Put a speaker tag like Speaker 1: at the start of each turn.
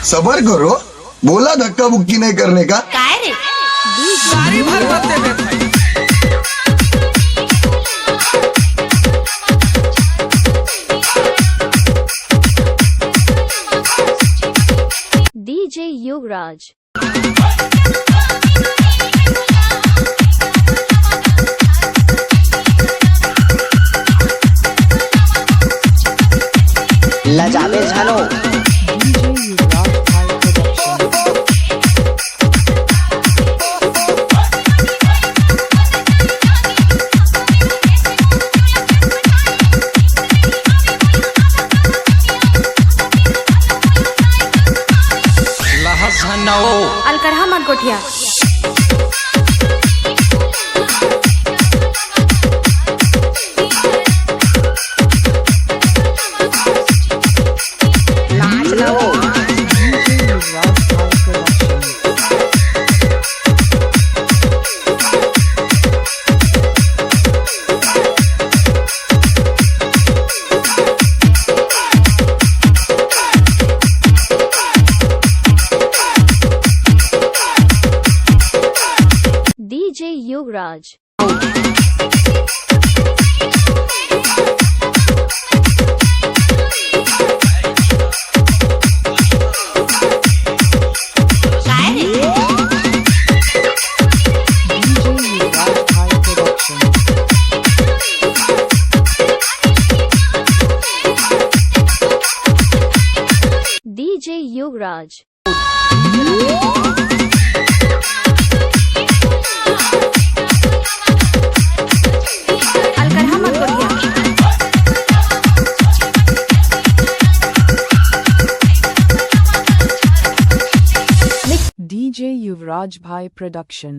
Speaker 1: सबर करो, बोला धक्का बुक्की नहीं करने का।
Speaker 2: काय रे
Speaker 3: सारी भर मत दे भाई।
Speaker 2: DJ Yuvraj।
Speaker 4: लजाबे झालो।
Speaker 2: अलकरहा मन कोठिया।
Speaker 4: नाच लो।
Speaker 2: DJ Yuvraj। काय रे DJ Yuvraj। अलकरहा मन कोठिया।
Speaker 5: DJ Yuvraj Bhai Production।